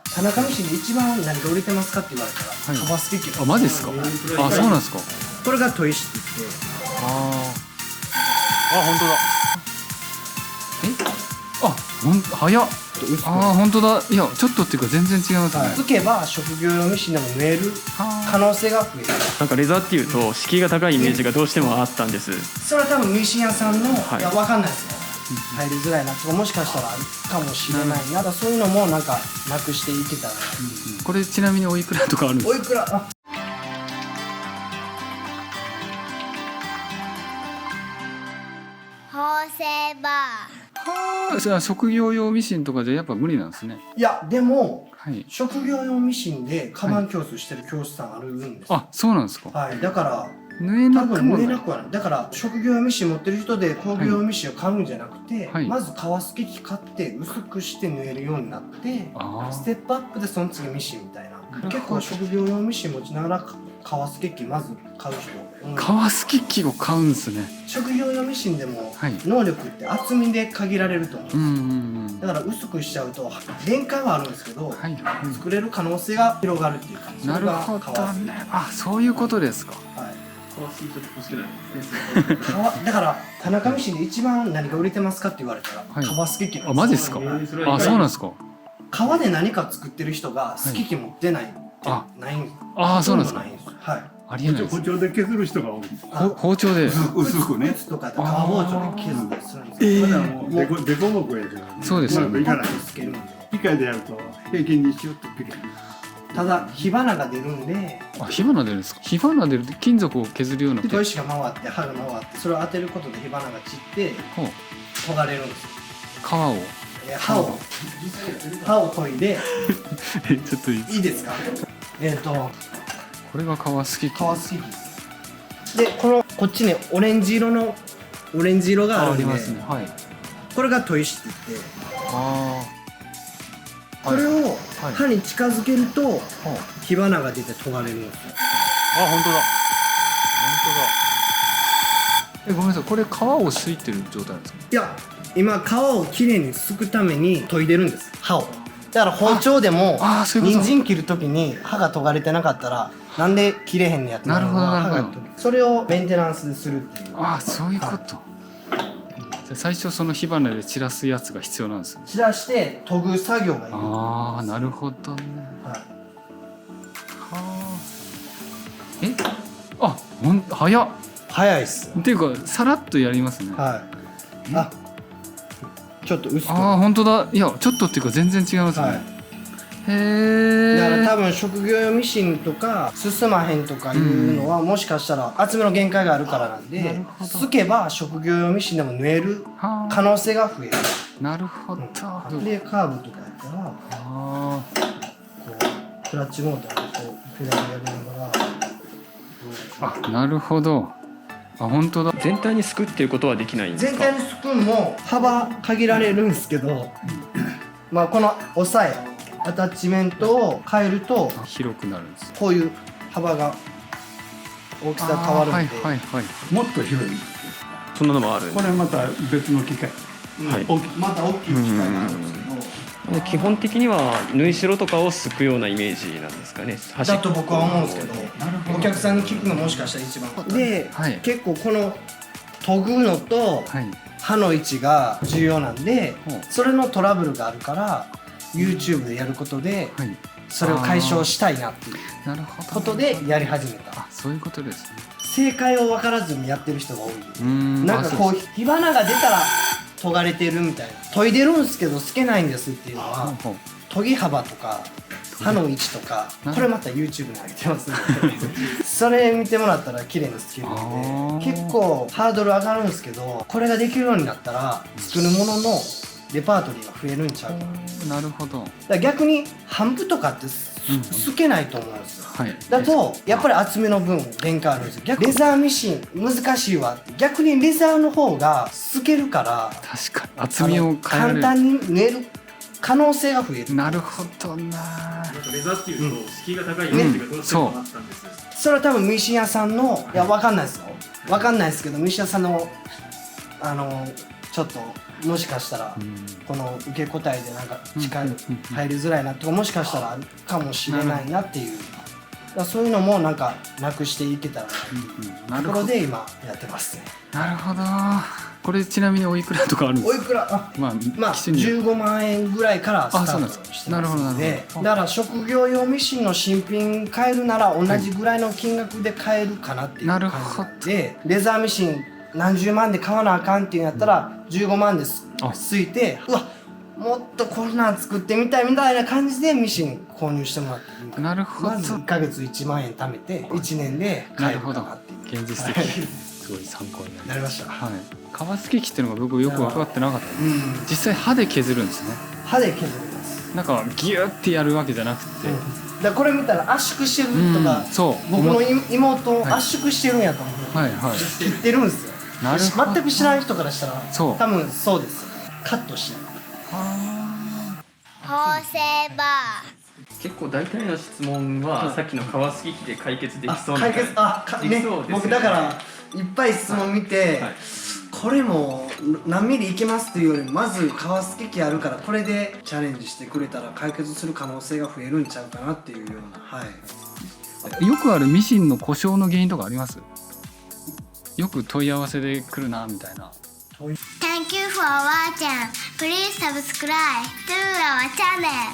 田中ミシンで一番何が売れてますかって言われたら、はいカバスケッキあ、マジですか。あ、そうなんですか。これが砥石って言って、あ本当だ。早っ。薄く本当だ。いや、ちょっとっていうか全然違いますね。つけば職業用ミシンでも縫える可能性が増える。なんかレザーっていうと敷居が高いイメージがどうしてもあったんです。それは多分ミシン屋さんの、はいいやわかんないですよ。入りづらいなとかもしかしたらあるかもしれないな。だからそういうのもなんかなくしていけたら。これちなみにおいくらとかあるんですか。おいくら？あ、法政バー。じゃあ職業用ミシンとかじゃやっぱ無理なんですね。いやでもはい。職業用ミシンでカバン教室してる教室さんあるんですよ。あ、そうなんですか。はい、だから縫え多なくもな。分縫えないくはない。だから職業用ミシン持ってる人で工業用ミシンを買うんじゃなくて、はいまず革スケ機買って薄くして縫えるようになってあステップアップでその次ミシンみたいな。結構職業用ミシン持ちながら革スケ機まず買う人多い。革スケッキを買うんですね。職業用ミシンでもはい能力って厚みで限られると思う。うんうんうん。だから薄くしちゃうと限界はあるんですけど、はいは作れる可能性が広がるっていうか、い。なるほどね。あ、そういうことですか。はい革好きと欲しくないですね。だから田中ミシンで一番何が売れてますかって言われたら、はい革スケ機なんですよ。あ、マジですか。あ、そうなんですか。革で何か作ってる人がスケ機持ってないってあないんです。あ、そうなんですか。ほとどないんです。はい。ありえないです。包丁で削る人が多い。包丁で。薄くね。靴とか革包丁で削ったりするんですよ。まだもうデコボコやからね。そうですよねうまくいかない。つけるんで。機械でやると平均にシュッと切れる。ただ火花が出るんで、あ、火花出るんですか。火花出るって金属を削るような。砥石が回って刃が回ってそれを当てることで火花が散ってほう。研がれるんですよ。皮を。刃を研いでちょっといい。いいですか？これが革スケッキ。革スケ機です。でこっちにオレンジ色があるんで、ありますね。はい。これが砥石って言って、ああ。これをはい刃に近づけるとは火花が出て研がれるんですよ。あ、本当だ。本当だ。ごめんなさい。これ皮をすいてる状態なんですか。いや今皮をきれいにすくために研いでるんです、刃を。だから包丁でもそういうこと。人参切るときに刃が研がれてなかったらなんで切れへんのやってなるほどなるほど刃がそれをメンテナンスでするっていう。ああ、そういうこと。じゃあ最初その火花で散らすやつが必要なんですね。散らして研ぐ作業がいる。ああ、なるほどね。はいはあ。早っ。早いっす。っていうかさらっとやりますね。はい。あ、ちょっと薄く。ああ、本当だ。いや、ちょっとっていうか全然違いますね。はい。へえ。だから多分職業用ミシンとか進まへんとかいうのはもしかしたら厚みの限界があるからなんなでるほどつけば職業用ミシンでも縫えるは可能性が増える。なるほど。でカーブとかやったらこあうクラッチモーターでこうペダルやりながらあ、なるほど。あ、本当だ。全体にすくっていうことはできないんですか。全体のスプーンも幅限られるんですけどまあこの押さえアタッチメントを変えると広くなるんです。こういう幅が大きさ変わるんで、はいはいはい。もっと広い。そんなのもある。これまた別の機械。はい大きい。また大きい機械があるんですけど。で基本的には縫い代とかをすくようなイメージなんですかね。だと僕は思うんですけど、なるほど。お客さんに聞くのもしかしたら一番で、はい結構この研ぐのとはい。刃の位置が重要なんでほうそれのトラブルがあるから YouTube でやることではい。それを解消したいなっていうなるほど。ことでやり始めた。あ、そういうことですね。正解を分からずにやってる人が多い。なんかこう。う火花が出たら研がれてるみたいな、研いでるんですけど透けないんですっていうのはほうほう研ぎ幅とか刃の位置とかこれまた YouTube に上げてますんでそれ見てもらったら綺麗につけるんあーで結構ハードル上がるんですけどこれができるようになったら作るもののレパートリーが増えるんちゃうかな。だかなるほど。ら逆に帆布とかって透けないと思うんですよ。はい。だとやっぱり厚みの分限界あるんですよ。逆レザーミシン難しいわって逆にレザーの方が透けるから確かに厚みを変えら簡れる。単に縫える可能性が増える。なるほどな。レザーっていうと敷居が高いイメージがどうしてもあったんです。それは多分ミシン屋さんのいやわかんないですよ。わかんないですけどミシン屋さんのちょっともしかしたらこの受け答えでなんか力うん入りづらいなとかもしかしたらあるかもしれないなっていう、だからそういうのもなんかなくしていけたらなところで今やってますね。なるほど。これちなみにおいくらとかあるんですか？おいくらまあまあ機種によって15万円ぐらいからスターあそうなんですかトしてますのなるで、ほどだから職業用ミシンの新品買えるなら同じぐらいの金額で買えるかなっていうなる感じほどなんで、レザーミシン何十万で買わなあかんっていうんやったら15万ですあついて、うわもっとこんなん作ってみたいみたいな感じでミシン購入してもらっていいかなるほど。まず1ヶ月1万円貯めて1年でな買えるかるほどなっていう現実的はいすごい参考になりなりました。はい。革付き機っていうのが僕よく分かってなかった。うん実際歯で削るんですね。歯で削ります。なんかギューってやるわけじゃなくて、だからこれ見たら圧縮してるとか、そう僕の妹はい圧縮してるんやと思う、はいはい。言ってるんですよ。なるほど全く知らない人からしたらそう多分そうですよ。カットしない。法政バ結構大体の質問はさっきの革付き機で解決できそうな解決ねできそうですよね僕だからいっぱい質問見て、はいこれも何ミリいけますっていうよりまず革付き機あるからこれでチャレンジしてくれたら解決する可能性が増えるんちゃうかなっていうような、はい。よくあるミシンの故障の原因とかあります？よく問い合わせで来るなみたいな。ー Thank you for watching. Please subscribe to our channel.